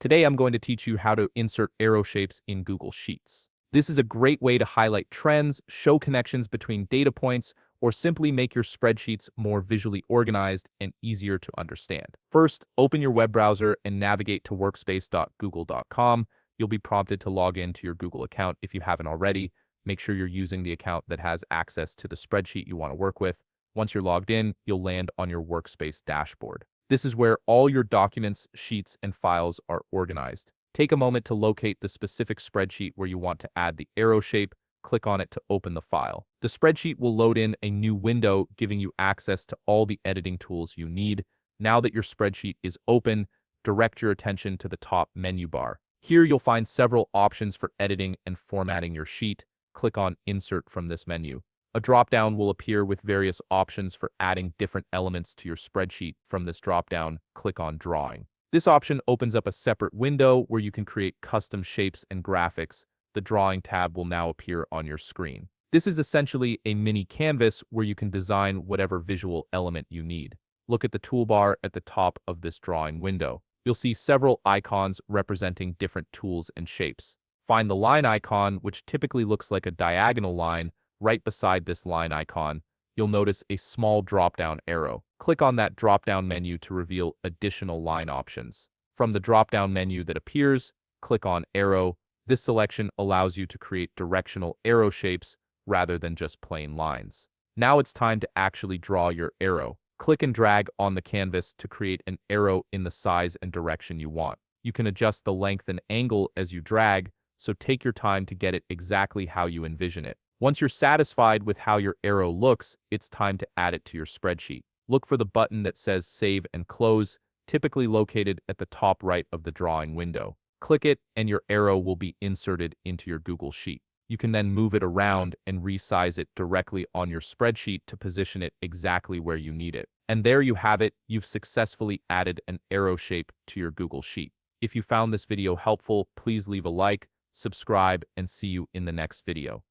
Today I'm going to teach you how to insert arrow shapes in Google Sheets. This is a great way to highlight trends, show connections between data points, or simply make your spreadsheets more visually organized and easier to understand. First, open your web browser and navigate to workspace.google.com. You'll be prompted to log in to your Google account if you haven't already. Make sure you're using the account that has access to the spreadsheet you want to work with. Once you're logged in, you'll land on your Workspace dashboard. This is where all your documents, sheets, and files are organized. Take a moment to locate the specific spreadsheet where you want to add the arrow shape. Click on it to open the file. The spreadsheet will load in a new window, giving you access to all the editing tools you need. Now that your spreadsheet is open, direct your attention to the top menu bar. Here you'll find several options for editing and formatting your sheet. Click on Insert from this menu. A drop-down will appear with various options for adding different elements to your spreadsheet. From this drop-down, click on Drawing. This option opens up a separate window where you can create custom shapes and graphics. The Drawing tab will now appear on your screen. This is essentially a mini canvas where you can design whatever visual element you need. Look at the toolbar at the top of this drawing window. You'll see several icons representing different tools and shapes. Find the line icon, which typically looks like a diagonal line. Right beside this line icon, you'll notice a small drop-down arrow. Click on that drop-down menu to reveal additional line options. From the drop-down menu that appears, click on Arrow. This selection allows you to create directional arrow shapes rather than just plain lines. Now it's time to actually draw your arrow. Click and drag on the canvas to create an arrow in the size and direction you want. You can adjust the length and angle as you drag, so take your time to get it exactly how you envision it. Once you're satisfied with how your arrow looks, it's time to add it to your spreadsheet. Look for the button that says Save and Close, typically located at the top right of the drawing window. Click it and your arrow will be inserted into your Google Sheet. You can then move it around and resize it directly on your spreadsheet to position it exactly where you need it. And there you have it, you've successfully added an arrow shape to your Google Sheet. If you found this video helpful, please leave a like, subscribe, and see you in the next video.